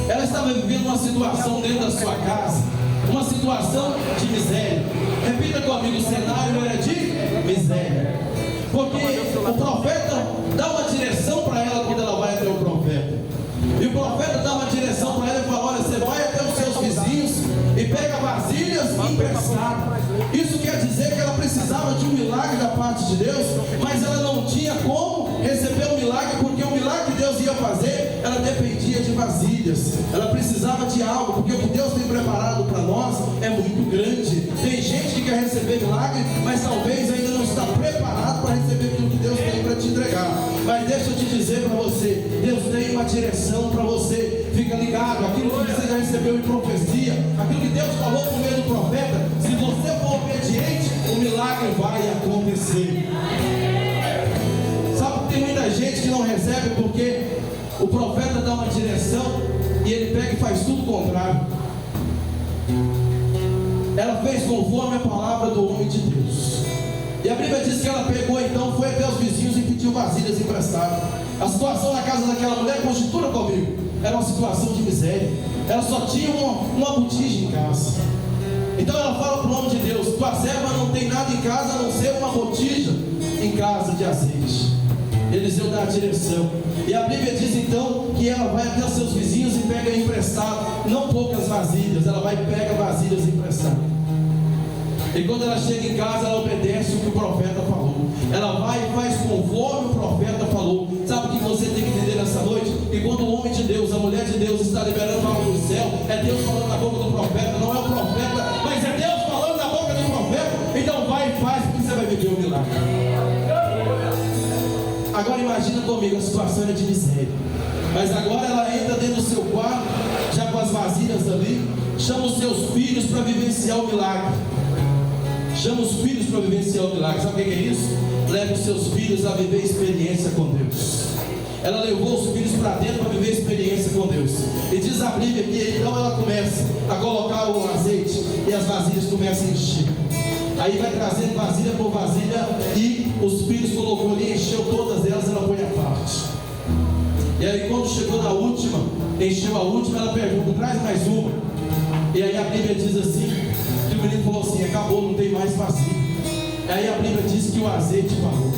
Ela estava vivendo uma situação dentro da sua casa, uma situação de miséria. Repita comigo, o cenário era de miséria. Porque o profeta dá uma direção para ela quando ela vai até o profeta. E o profeta dá uma direção para ela e fala: olha, você vai até os seus vizinhos e pega vasilhas emprestadas. Isso quer dizer que ela precisava de um milagre da parte de Deus, mas ela não tinha como receber o milagre, porque o milagre que Deus ia fazer, ela dependia de vasilhas. Ela precisava de algo, porque o que Deus tem preparado para nós é muito grande. Tem gente que quer receber milagre, mas talvez ainda não está preparado para receber aquilo que Deus tem para te entregar. Mas deixa eu te dizer para você, Deus tem uma direção para você. Fica ligado, aquilo que você já recebeu em profecia, aquilo que Deus falou por meio do profeta, se você for obediente, o milagre vai acontecer. Sabe que tem muita gente que não recebe porque o profeta dá uma direção e ele pega e faz tudo o contrário. Ela fez conforme a palavra do homem de Deus. E a Bíblia diz que ela pegou, então foi até os vizinhos e pediu vasilhas emprestadas. A situação na casa daquela mulher, constitura comigo, era uma situação de miséria. Ela só tinha uma botija em casa. Então ela fala para o homem de Deus: tua serva não tem nada em casa a não ser uma botija em casa de azeite. Eliseu dá a direção. E a Bíblia diz então que ela vai até os seus vizinhos e pega emprestado, não poucas vasilhas, ela vai e pega vasilhas emprestadas. E quando ela chega em casa, ela obedece o que o profeta falou. Ela vai e faz conforme o profeta falou. Sabe o que você tem que entender nessa noite? Que quando o homem de Deus, a mulher de Deus está liberando algo do céu, é Deus falando na boca do profeta, não é o profeta, mas é Deus falando na boca do profeta. Então vai e faz, porque você vai viver um milagre. Agora imagina comigo, a situação era de miséria, mas agora ela entra dentro do seu quarto, já com as vasilhas ali, chama os seus filhos para vivenciar o milagre. Chama os filhos para vivenciar o milagre. Sabe o que é isso? Leve os seus filhos a viver experiência com Deus. Ela levou os filhos para dentro para viver experiência com Deus. E diz a Bíblia que então ela começa a colocar o azeite e as vasilhas começam a encher. Aí vai trazendo vasilha por vasilha e os filhos colocou ali, encheu todas elas, ela põe à parte. E aí quando chegou na última, encheu a última, ela pergunta: traz mais uma. E aí a Bíblia diz assim, que o menino falou assim: acabou, não tem mais vasilha. Aí a Bíblia diz que o azeite parou.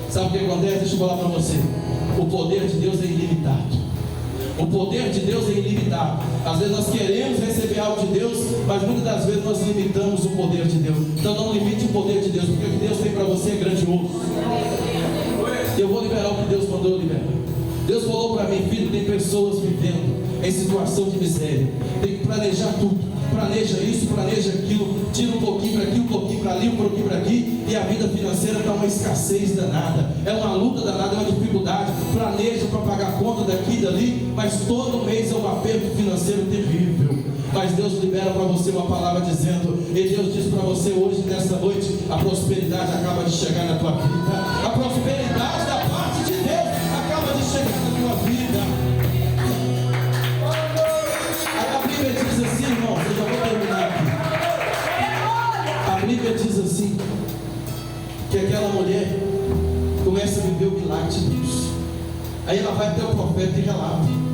Sabe o que acontece? Deixa eu falar para você. O poder de Deus é ilimitado. O poder de Deus é ilimitado. Às vezes nós queremos receber algo de Deus, mas muitas das vezes nós limitamos o poder de Deus. Então não limite o poder de Deus, porque o que Deus tem para você é grandioso. Eu vou liberar o que Deus mandou eu liberar. Deus falou para mim: filho, tem pessoas vivendo em situação de miséria. Tem que planejar tudo. Planeja isso, planeja aquilo, tira um pouquinho para aqui, um pouquinho para ali, um pouquinho para aqui, e a vida financeira está uma escassez danada, é uma luta danada, é uma dificuldade. Planeja para pagar a conta daqui e dali, mas todo mês é um aperto financeiro terrível. Mas Deus libera para você uma palavra dizendo, e Deus diz para você hoje, nessa noite: a prosperidade acaba de chegar na tua vida. A prosperidade da parte de Deus acaba de chegar na tua vida. A Bíblia diz assim, irmão, eu já vou terminar aqui. A Bíblia diz assim, que aquela mulher começa a viver o milagre de Deus. Aí ela vai até o profeta e relata.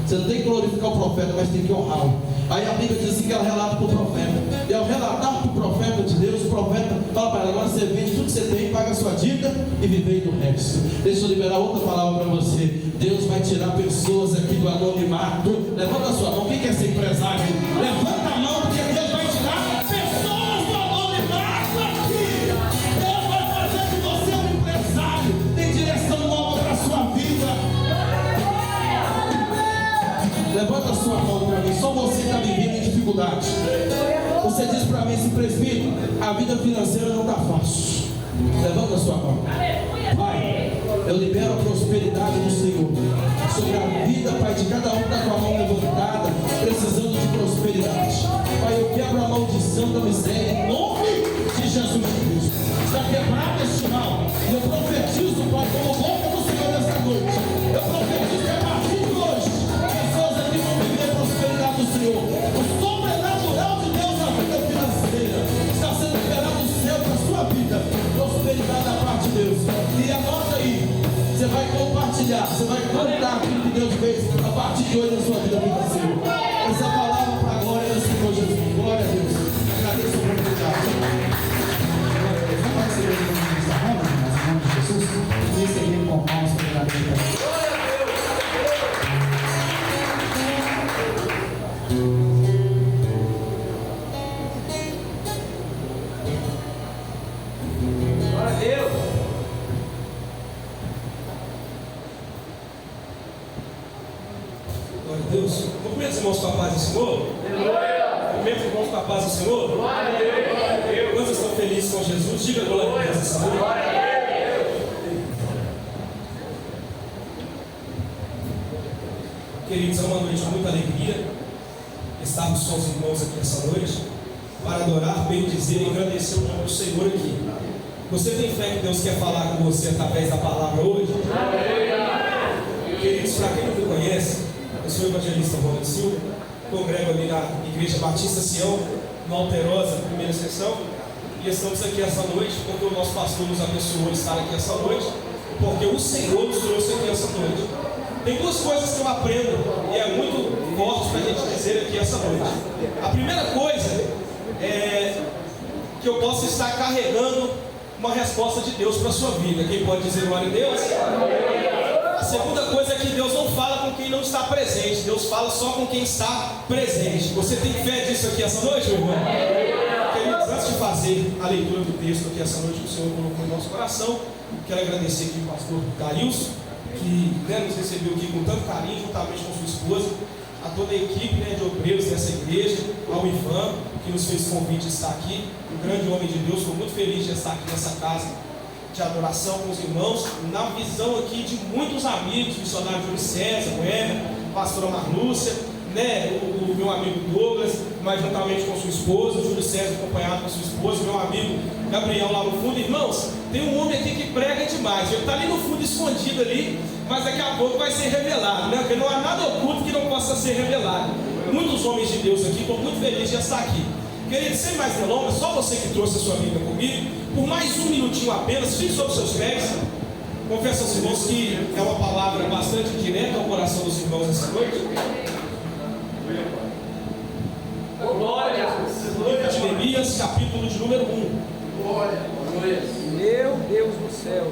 Você não tem que glorificar o profeta, mas tem que honrá-lo. Aí a Bíblia diz assim que ela relata para o profeta. E ao relatar para o profeta de Deus, o profeta fala para ela: agora você vende tudo que você tem, paga a sua dívida e vive do resto. Deixa eu liberar outra palavra para você. Deus vai tirar pessoas aqui do anonimato. Levanta a sua mão. Quem quer ser empresário? Levanta a mão, porque Deus vai tirar pessoas do anonimato aqui. Deus vai fazer de você um empresário. Tem direção nova para a sua vida. Levanta a sua mão para mim. Só você está vivendo em dificuldade. Você diz para mim assim: presbítero, a vida financeira não está fácil. Levanta a sua mão. Pai, eu libero a prosperidade do Senhor sobre a vida, Pai, de cada um que está com a mão levantada, precisando de prosperidade. Pai, eu quebro a maldição da miséria em nome de Jesus Cristo. Está quebrado este mal. E eu profetizo, Pai, como boca do Senhor nesta noite. Eu profetizo que a partir de hoje pessoas aqui vão viver a prosperidade do Senhor. O sobrenatural de Deus na vida financeira está sendo liberado do céu para a sua vida. Prosperidade da parte de Deus. E anota aí, você vai compartilhar, você vai contar aquilo que Deus fez a partir de hoje na sua vida. Glória a Deus. Cumprimento os irmãos com a paz do Senhor. Cumprimento os irmãos com a paz do Senhor. Quantos estão felizes com Jesus? Diga glória a Deus essa noite. Queridos, é uma noite com muita alegria estarmos com os irmãos aqui essa noite para adorar, bendizer e agradecer o nome do Senhor aqui. Você tem fé que Deus quer falar com você através da palavra hoje? Queridos, para quem não me conhece, eu sou o evangelista Ronald Silva, congrego ali na Igreja Batista Sião, no Alterosa, primeira sessão, e estamos aqui essa noite porque o nosso pastor nos abençoou estar aqui essa noite, porque o Senhor nos trouxe aqui essa noite. Tem duas coisas que eu aprendo e é muito forte para a gente dizer aqui essa noite. A primeira coisa é que eu posso estar carregando uma resposta de Deus para a sua vida. Quem pode dizer glória a Deus? A segunda coisa é que Deus não fala com quem não está presente, Deus fala só com quem está presente. Você tem fé disso aqui essa noite, meu irmão? Queridos, antes de fazer a leitura do texto aqui essa noite que o Senhor colocou no nosso coração, quero agradecer aqui o pastor Darilson, que nos recebeu aqui com tanto carinho, juntamente com sua esposa, a toda a equipe de obreiros dessa igreja, ao Ivan, que nos fez convite de estar aqui, um grande homem de Deus. Estou muito feliz de estar aqui nessa casa de adoração com os irmãos, na visão aqui de muitos amigos, o missionário Júlio César, o Emer, a pastora Marlúcia, o meu amigo Douglas, mas juntamente com sua esposa, o Júlio César acompanhado com sua esposa, meu amigo Gabriel lá no fundo. Irmãos, tem um homem aqui que prega demais, ele está ali no fundo escondido ali, mas daqui a pouco vai ser revelado, porque não há nada oculto que não possa ser revelado. Muitos homens de Deus aqui, estou muito feliz de estar aqui. Querido, sem mais delongas, só você que trouxe a sua Bíblia comigo, por mais um minutinho apenas, fique sobre seus pés. Confesso aos irmãos que é uma palavra bastante direta ao coração dos irmãos essa noite. Livro de Neemias, capítulo de número 1. Glória. Meu Deus do céu.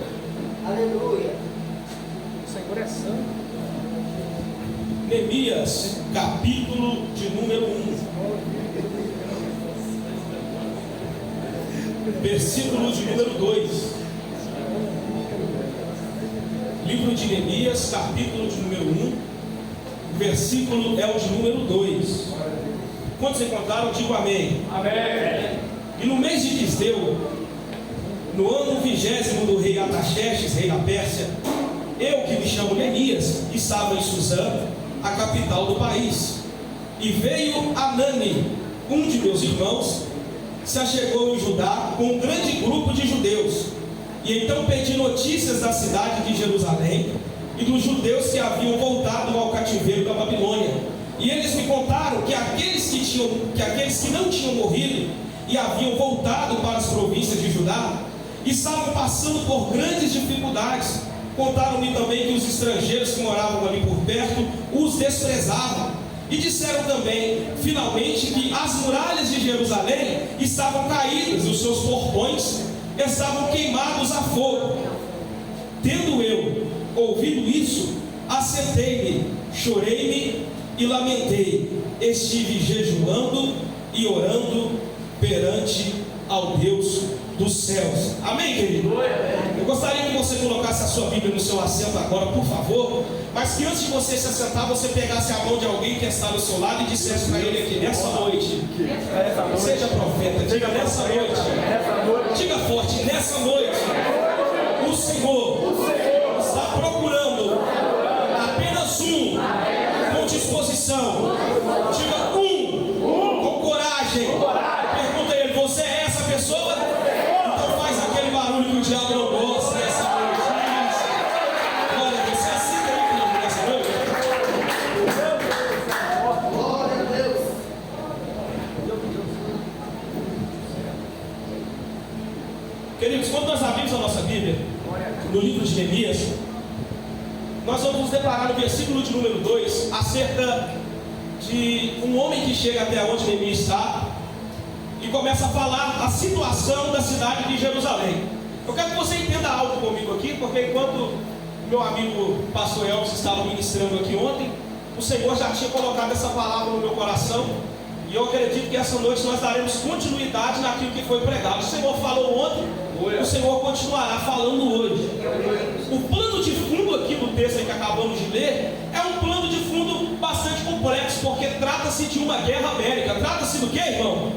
Aleluia. O Senhor é santo. Neemias, capítulo de número 1. Versículo de número 2. Livro de Neemias, capítulo de número 1. O versículo é o de número 2. Quantos encontraram? Digo amém. Amém. E no mês de Quisleu, no ano 20º do rei Artaxerxes, rei da Pérsia, eu, que me chamo Neemias, estava em Suzã, a capital do país. E veio Anani, um de meus irmãos, se achegou em Judá com um grande grupo de judeus. E então pedi notícias da cidade de Jerusalém e dos judeus que haviam voltado ao cativeiro da Babilônia. E eles me contaram que aqueles que não tinham morrido e haviam voltado para as províncias de Judá estavam passando por grandes dificuldades. Contaram-me também que os estrangeiros que moravam ali por perto os desprezavam. E disseram também, finalmente, que as muralhas de Jerusalém estavam caídas e os seus portões estavam queimados a fogo. Tendo eu ouvido isso, assentei-me, chorei-me e lamentei. Estive jejuando e orando perante ao Deus dos céus. Amém, querido? Eu gostaria que você colocasse a sua Bíblia no seu assento agora, por favor. Mas que antes de você se assentar, você pegasse a mão de alguém que está ao seu lado e dissesse para ele aqui: nessa noite, seja profeta, diga nessa noite, diga forte, nessa noite, o Senhor está procurando apenas um com disposição. Diga com coragem. Pergunta a ele: você é essa pessoa? Então faz aquele barulho que o diabo não gosta nessa noite. Glória a Deus. Você aceita aí comigo nessa noite? Glória a Deus. Queridos, quando nós abrimos a nossa Bíblia no livro de Neemias, nós vamos nos deparar no versículo de número 2 acerca de um homem que chega até onde Neemias está e começa a falar a situação da cidade de Jerusalém. Eu quero que você entenda algo comigo aqui, porque enquanto meu amigo pastor Elvis estava ministrando aqui ontem, o Senhor já tinha colocado essa palavra no meu coração, e eu acredito que essa noite nós daremos continuidade naquilo que foi pregado. O Senhor falou ontem, o Senhor continuará falando hoje. O plano de fundo aqui do texto que acabamos de ler é um plano de fundo bastante trata-se de uma guerra bélica. Trata-se do que, irmão?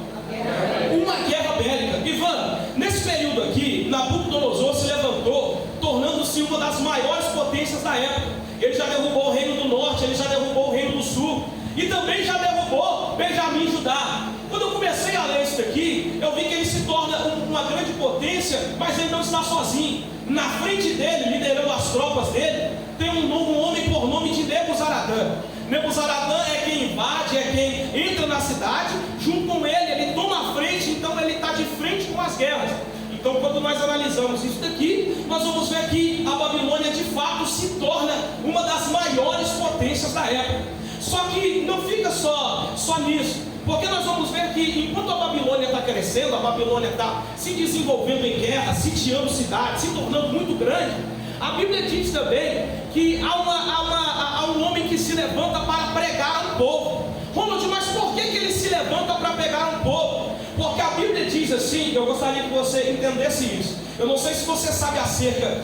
Uma guerra bélica. Ivan, nesse período aqui, Nabucodonosor se levantou, tornando-se uma das maiores potências da época. Ele já derrubou o reino do norte, ele já derrubou o reino do sul, e também já derrubou Benjamim e Judá. Quando eu comecei a ler isso daqui, eu vi que ele se torna uma grande potência, mas ele não está sozinho. Na frente dele, liderando as tropas dele, tem um homem por nome de Nebuzaradã. Nebuzaradã é quem invade, é quem entra na cidade. Junto com ele toma a frente, então ele está de frente com as guerras. Então, quando nós analisamos isso daqui, nós vamos ver que a Babilônia de fato se torna uma das maiores potências da época. Só que não fica só nisso, porque nós vamos ver que enquanto a Babilônia está crescendo, a Babilônia está se desenvolvendo em guerra, sitiando cidades, se tornando muito grande, a Bíblia diz também que há um homem que se levanta para pregar ao povo. Ronald, mas por que ele se levanta para pregar ao povo? Porque a Bíblia diz assim, eu gostaria que você entendesse isso. Eu não sei se você sabe acerca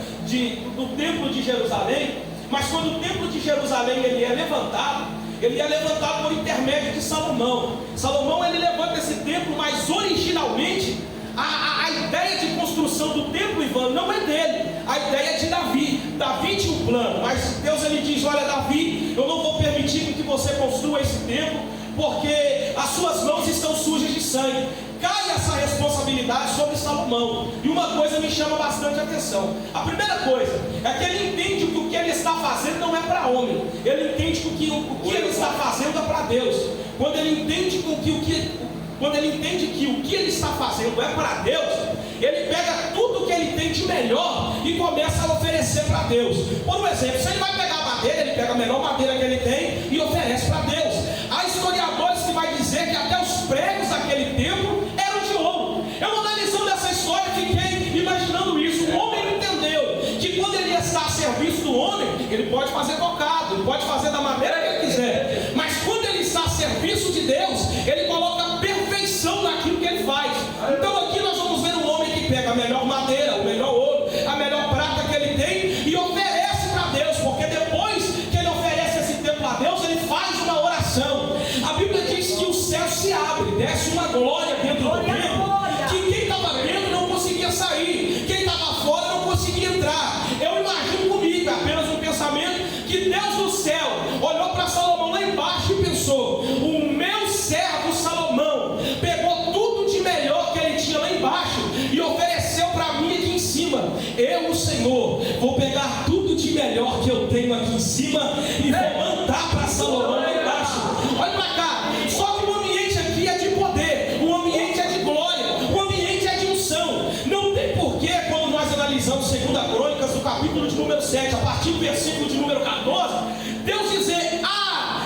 do templo de Jerusalém, mas quando o templo de Jerusalém ele é levantado por intermédio de Salomão. Salomão ele levanta esse templo, mas originalmente a ideia de construção do templo, Ivan, não é dele. A ideia é de Davi. Davi tinha um plano, mas Deus ele diz: olha, Davi, eu não vou permitir que você construa esse templo, porque as suas mãos estão sujas de sangue. Cai essa responsabilidade sobre Salomão. E uma coisa me chama bastante atenção. A primeira coisa é que ele entende que o que ele está fazendo não é para homem. Ele entende que o que ele está fazendo é para Deus. Quando ele entende que o que ele está fazendo é para Deus, ele pega tudo que ele tem de melhor e começa a oferecer para Deus. Por um exemplo, se ele vai pegar madeira, ele pega a melhor madeira que ele tem e oferece para Deus. Há historiadores que vai dizer que até os pregos daquele templo eram de ouro. Eu analisando essa história fiquei imaginando isso. O homem entendeu que quando ele está a serviço do homem, ele pode fazer tocado, ele pode fazer da maneira que ele quiser, mas quando ele está a serviço de Deus, ele coloca perfeição naquilo que ele faz. Então aqui nós vamos ver um homem que pega a melhor madeira, o melhor ouro, a melhor prata que ele tem e oferece para Deus, porque depois que ele oferece esse templo a Deus, ele faz uma oração. A Bíblia diz que o céu se abre, desce uma glória dentro do templo, que quem estava dentro não conseguia sair, quem estava fora não conseguia entrar. Eu imagino comigo, apenas um pensamento, que Deus do céu olhou para Salomão lá embaixo e pensou: o meu servo Salomão pegou tudo de melhor que ele tinha lá embaixo e ofereceu para mim aqui em cima. Eu, o Senhor, vou pegar tudo de melhor que eu tenho aqui em cima e vou mandar para Salomão lá embaixo. Olha para cá, só que o ambiente aqui é de poder, o ambiente é de glória, o ambiente é de unção. Não tem porquê, quando nós analisamos 2 Crônicas, no capítulo de número 7, a partir do versículo de número 14, Deus dizer: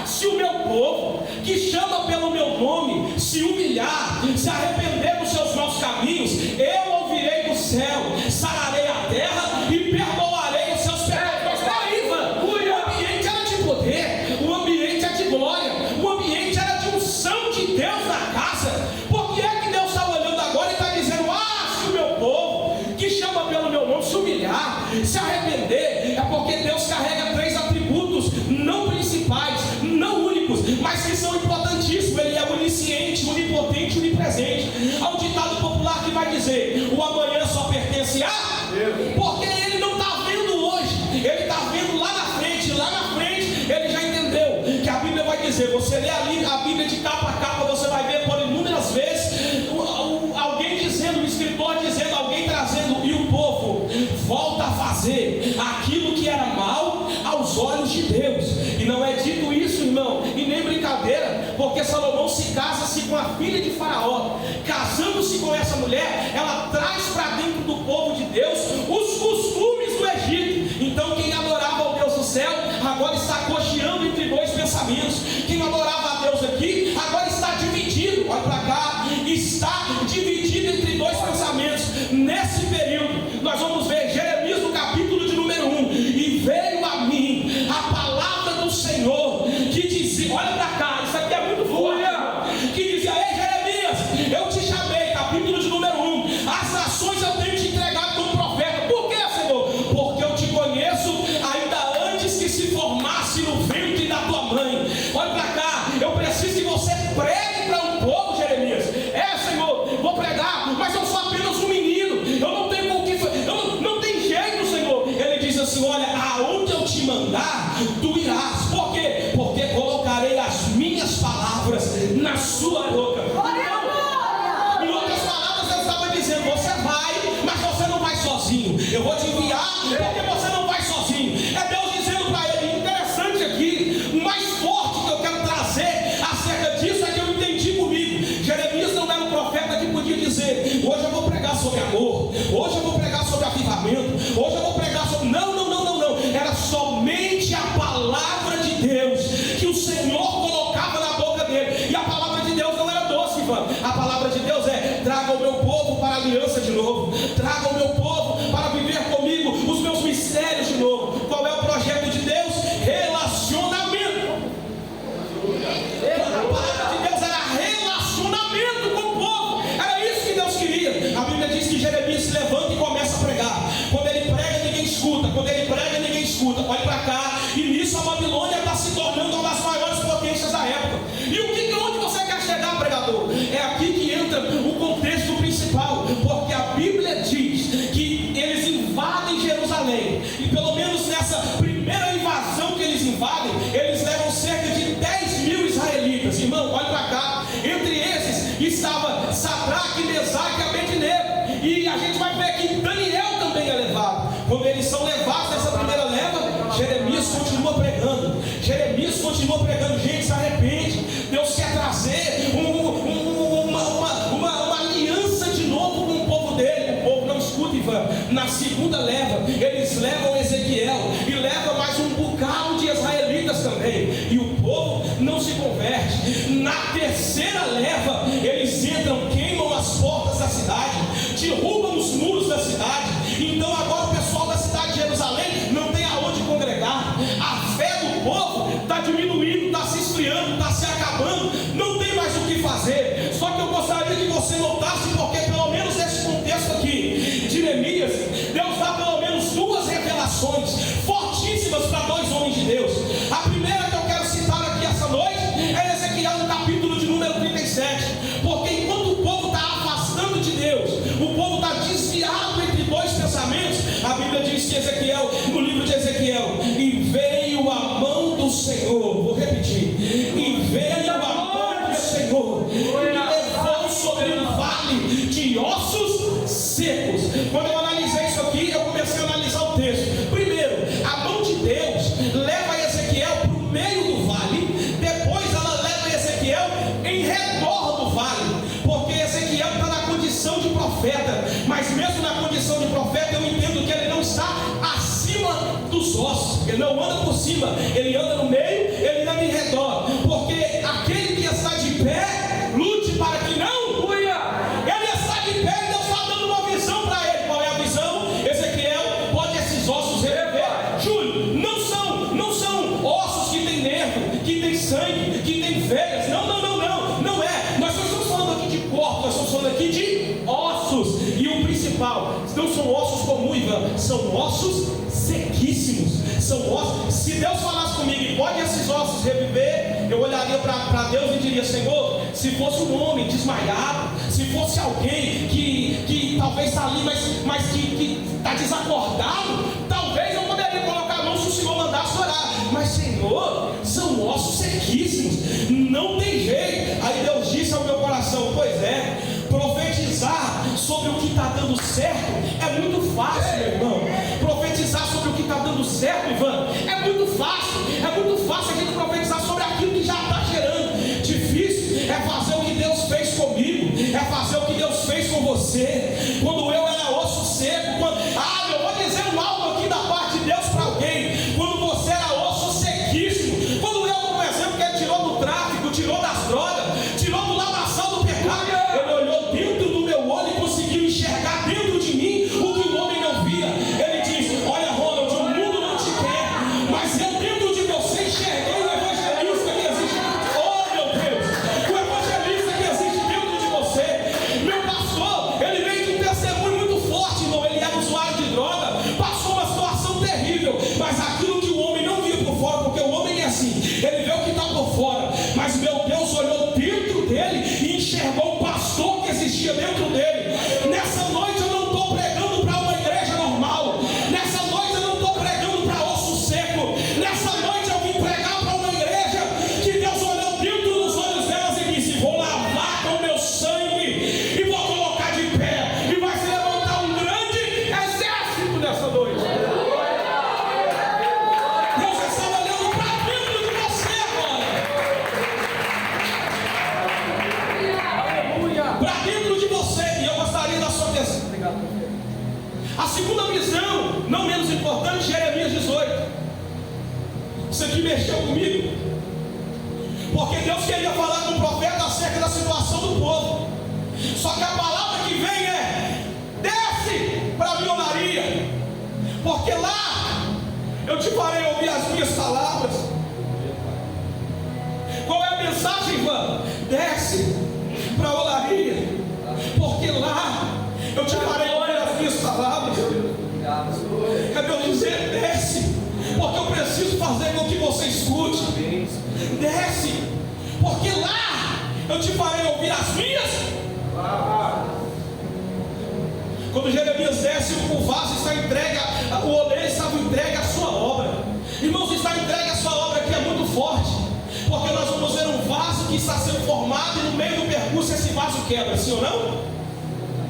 se o meu povo, que chama pelo meu nome, se humilhar, se arrepender dos seus maus caminhos, eu ouvirei do céu, sararei a terra e perdoarei os seus pecados. Mas peraí, Ivan, o ambiente era de poder, o ambiente é de glória, o ambiente era de unção de Deus na casa. Por que é que Deus está olhando agora e está dizendo: se o meu povo, que chama pelo meu nome, se humilhar, se arrepender? É porque Deus carrega 3 atributos, não principais, não únicos, mas que são importantíssimos. Ele é onisciente, onipotente, onipresente. Há um ditado popular que vai dizer: o amanhã só pertence a Deus. Porque ele não está vendo hoje, ele está vendo lá na frente. Lá na frente ele já entendeu que a Bíblia vai dizer, você lê ali a Bíblia de capa a capa, você vai ver por inúmeras vezes alguém dizendo, o escritor dizendo, alguém trazendo, e o povo volta a fazer aquilo que era mal aos olhos de Deus. E não é dito isso, irmão, e nem brincadeira, porque Salomão se casa-se com a filha de Faraó. Casando-se com essa mulher, ela traz para dentro do povo de Deus os costumes do Egito. Então quem adorava ao Deus do céu agora está cocheando entre 2 pensamentos. Quem adorava a Deus aqui agora está dividido. Olha para cá, está dividido entre 2 pensamentos. Nesse período nós vamos ver Jeremias no capítulo de número 1. E veio a mim a palavra do Senhor que dizia, olha para cá, isso aqui é muito forte, que dizia: ei Jeremias, eu te chamei, capítulo de número 1, as nações eu tenho te entregado como profeta. Por que, Senhor? Porque eu te conheço ainda antes que se formasse no ventre da tua mãe. Olha para cá, eu preciso que você o Senhor colocava na boca dele. E a palavra de Deus não era doce, Ivan. A palavra de Deus é: traga o meu povo para a aliança de novo, traga o meu povo para viver comigo os meus mistérios de novo. Qual é o projeto de Deus? Relacionamento. A palavra de Deus era relacionamento com o povo. Era isso que Deus queria. A Bíblia diz que Jeremias se levanta e começa a pregar. Quando ele prega, ninguém escuta. Quando ele prega, ninguém escuta. Olha para cá. E nisso a Babilônia está se tornando uma das maiores potências da época. E onde você quer chegar, pregador? É aqui que entra o contexto principal. Porque a Bíblia diz que eles invadem Jerusalém. E pelo menos nessa primeira invasão que eles invadem, eles levam cerca de 10.000 israelitas. Irmão, olha para cá. Entre esses estava Sadraque, Mesaque e Abednego. E a gente vai ver que Daniel também é levado. Quando eles são levados nessa primeira leva, Jeremias continua pregando. Jeremias continua pregando. Gente, se arrepende. Deus quer trazer uma aliança de novo com o povo dele. O povo não escuta, Ivan. Na segunda leva, eles levam Ezequiel e levam mais um bocado de israelitas também. E o povo não se converte. Na terceira leva, eles entram, queimam as portas da cidade, derrubam os muros da cidade. Então agora o pessoal da cidade de Jerusalém não tem aonde congregar. A fé do povo está diminuindo, está se esfriando, está se acabando. Não tem mais o que fazer. Só que eu gostaria que você notasse, porque pelo menos nesse contexto aqui de Neemias, Deus dá pelo menos duas revelações fortíssimas para dois homens de Deus. A primeira que eu quero citar aqui essa noite é Ezequiel, no capítulo de número 37. Porque enquanto o povo está afastando de Deus, o povo está desviado entre dois pensamentos. A Bíblia diz que Ezequiel, no livro de Ezequiel, e veio a mão do Senhor, vou repetir, e veio a mão do Senhor, e levou sobre um vale de ossos secos. Quando eu analisei isso aqui, eu comecei a analisar o texto. Primeiro, a mão de Deus leva Ezequiel para o meio do vale, depois ela leva Ezequiel em redor do vale, porque Ezequiel está na condição de profeta, mas mesmo na condição de profeta, eu entendo que ele não está acima dos ossos, ele não anda por cima, ele anda no meio, ele anda em redor, porque aquele que está de pé, lute para que não. Ele está de pé e Deus está dando uma visão para ele. Qual é a visão? Ezequiel, pode esses ossos reviver. Júlio, não são ossos que tem nervo, que tem sangue, que tem veias. Não é. Nós não estamos falando aqui de corpo, nós estamos falando aqui de ossos. E o principal, não são ossos comuns, Ivan, são ossos sequíssimos. São ossos. Se Deus falasse comigo, pode esses ossos reviver, eu olharia para Deus e diria: Senhor, se fosse um homem desmaiado, se fosse alguém que talvez está ali, mas que está desacordado, talvez eu poderia colocar a mão se o Senhor mandasse orar. Mas Senhor, são ossos sequíssimos, não tem jeito. Aí Deus disse ao meu coração: pois é, profetizar sobre o que está dando certo é muito fácil, meu irmão. Profetizar sobre o que está dando certo, Ivan, é muito fácil. É muito fácil a gente profetizar sobre aquilo que já está gerando. Difícil é fazer o que Deus fez comigo, é fazer o que Deus fez com você. Quando eu era osso seco, eu vou dizer um algo aqui da parte de Deus para alguém. Quando você era osso sequíssimo, quando eu, por exemplo, que ele tirou do tráfico, tirou das drogas, tirou do lamaçal do pecado, ele olhou dentro do meu olho e conseguiu enxergar dentro de mim o que o homem não via. Ele diz: olha, Ronald, o mundo não te quer, mas eu dentro de você enxerguei o evangelista que existe. Oh, meu Deus, o evangelista que existe dentro de você. Meu pastor, ele veio de um testemunho muito forte, irmão. Ele era usuário de droga, passou uma situação terrível, mas aquilo que o homem não via por fora, porque o homem é assim, ele vê o que está por fora, mas meu Deus olhou dentro dele e enxergou o pastor que existia dentro dele. Nessa noite eu não estou pregando para uma igreja normal, nessa noite eu não estou pregando para osso seco, nessa noite eu vim pregar para uma igreja que Deus olhou dentro dos olhos delas e disse: vou lavar com o meu sangue e vou colocar de pé, e vai se levantar um grande exército nessa noite. Deus está olhando para dentro de você agora, Aleluia. para dentro de você. E eu Porque Deus queria falar com o profeta acerca da situação do povo. Só que a palavra que vem é: desce para a minha olaria, porque lá eu te farei ouvir as minhas palavras. Qual é a mensagem, Ivan? Desce para a olaria, porque lá eu te farei ouvir as minhas palavras. É Deus dizer: desce, porque eu preciso fazer com que você escute. Desce, porque lá eu te farei ouvir as minhas. Quando Jeremias desce, o vaso está entregue, o oleiro estava entregue à sua obra. Irmãos, está entregue à sua obra, que é muito forte, porque nós vamos ver um vaso que está sendo formado e no meio do percurso esse vaso quebra, sim ou não?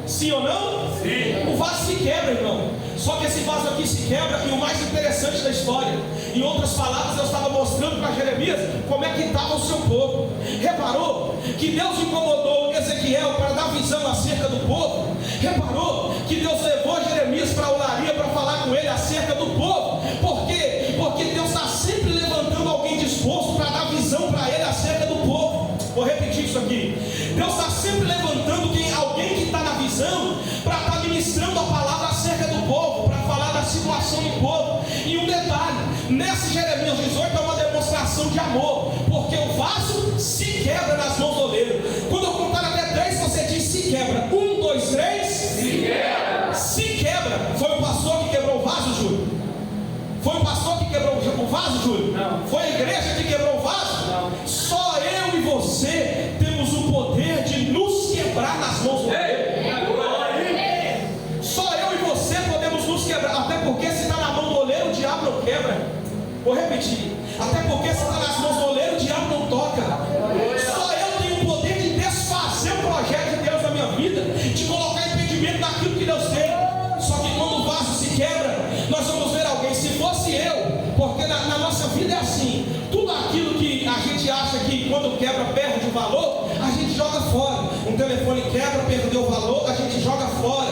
Sim ou não? Sim. O vaso se quebra, irmão. Só que esse vaso aqui se quebra, e o mais interessante da história, em outras palavras, eu estava mostrando para Jeremias como é que estava o seu povo. Reparou que Deus incomodou Ezequiel para dar visão acerca do povo? Reparou que Deus levou Jeremias para a olaria para falar com ele acerca do povo? Por quê? Porque Deus está sempre levantando alguém disposto para dar visão para ele acerca do povo. Vou repetir isso aqui. Deus está sempre levantando alguém que está na visão para estar ministrando a palavra acerca do povo, para falar da situação do povo. E um detalhe, nesse Jeremias 18 é uma demonstração de amor, porque o vaso se quebra nas mãos do oleiro. Quando eu contar até 3, você diz: se quebra. 1, 2, 3. Se quebra. Se quebra. Foi o pastor que quebrou o vaso, Júlio? Foi o pastor que quebrou o vaso, Júlio? Não. Foi a igreja que quebrou o vaso? Não. Só eu e você temos o poder de nos quebrar nas mãos do oleiro. Só eu e você podemos nos quebrar. Até porque se está na mão do oleiro, o diabo não quebra. Vou repetir. Até porque se está nas mãos do oleiro, o diabo não toca. Só eu tenho o poder de desfazer o projeto de Deus na minha vida, de colocar impedimento daquilo que Deus tem. Só que quando o vaso se quebra, nós vamos ver alguém. Se fosse eu, porque na nossa vida é assim, tudo aquilo que a gente acha que quando quebra perde o valor, a gente joga fora. Um telefone quebra, perdeu o valor, a gente joga fora.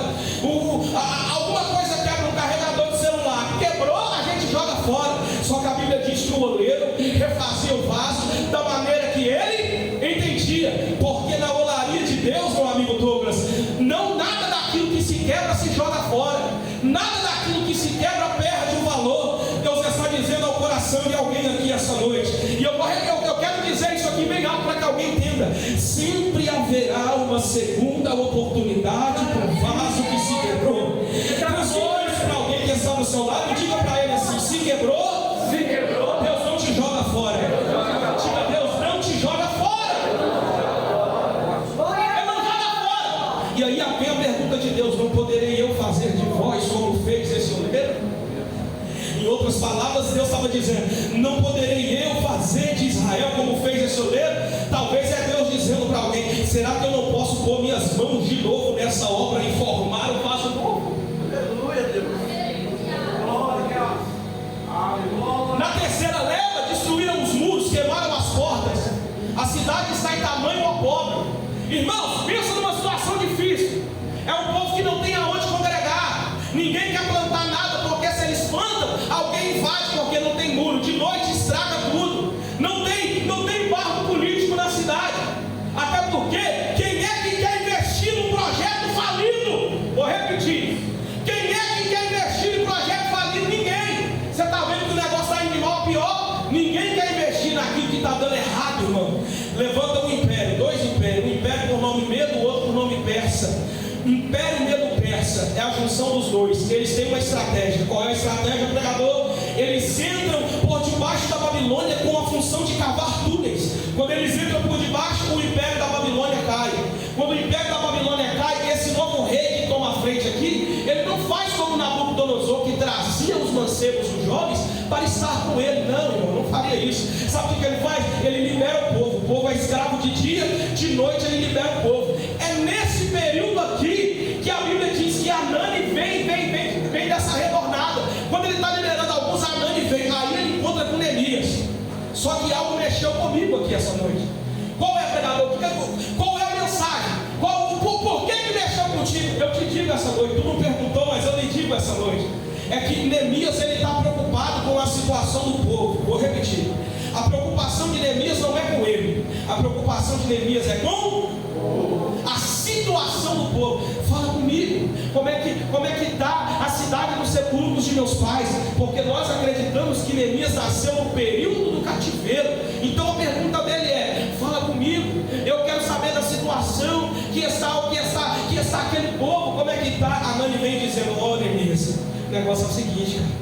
Alguma coisa quebra, um carregador de celular quebrou, a gente joga fora. Só que a Bíblia diz que o oleiro refazia o vaso da maneira que ele entendia, porque na olaria de Deus, meu amigo Douglas, não nada daquilo que se quebra se joga fora, nada daquilo que se quebra perde o valor. Deus está dizendo ao coração de alguém aqui essa noite, e eu quero dizer isso aqui bem alto para que alguém entenda: sempre haverá uma segunda oportunidade para o vaso que se quebrou. Transforme-se para alguém que está no seu lado e diga para ele assim: se quebrou, Deus não te joga fora. Diga: Deus não te joga fora. Ele não joga fora. E aí vem a pergunta de Deus: não poderei eu fazer de vós como fez esse oleiro? Em outras palavras, Deus estava dizendo: não poderei eu fazer de Israel como fez esse oleiro? Talvez é Deus dizendo para alguém: será que eu não posso pôr minhas mãos de novo nessa obra e formar um vaso novo? Aleluia, Deus. Na terceira leva, destruíram os muros, queimaram as portas. A cidade está em tamanho opobre. Irmãos, pensa numa situação difícil. É um povo que não tem aonde congregar. Ninguém quer plantar nada, porque se eles plantam, alguém invade, porque não tem muro. De noite estraga tudo. Não tem barco político na cidade. Até porque, quem é que quer investir num projeto falido? Vou repetir. Quem é que quer investir em projeto falido? Ninguém. Você está vendo que o negócio está indo de mal a pior? Ninguém quer investir naquilo que está dando errado, irmão. Levanta um império, 2 impérios. Um império por nome Medo, o outro por nome Persa. Império Medo-Persa é a junção dos dois. Eles têm uma estratégia. Qual é a estratégia, pregador? Eles entram por debaixo da Babilônia com a função de cavar túneis. Quando eles entram por debaixo, o império da Babilônia cai. Quando o império da Babilônia cai, esse novo rei que toma a frente aqui, ele não faz como Nabucodonosor, que trazia os mancebos, os jovens, para estar com ele. Não, irmão, não faria isso. Sabe o que ele faz? Ele libera o povo. O povo é escravo de dia, de noite ele libera o povo. É nesse período aqui que a Bíblia diz que Anani vem dessa retornada. Quando ele está liberando alguns, Anani vem. Aí ele encontra com Neemias. Só que algo mexeu comigo aqui essa noite. Qual é, pregador? Qual é a mensagem? Por que mexeu contigo? Eu te digo essa noite. Tu não perguntou, mas eu lhe digo essa noite. É que Neemias, ele está preocupado com a situação do povo. Vou repetir. A preocupação de Neemias não é com ele, a preocupação de Neemias é com a situação do povo. Fala comigo, como é que está a cidade dos sepulcros de meus pais? Porque nós acreditamos que Neemias nasceu no período do cativeiro. Então a pergunta dele é: fala comigo, eu quero saber da situação que está aquele povo, como é que está? Anani vem dizendo: ó, Neemias, o negócio é o seguinte, cara,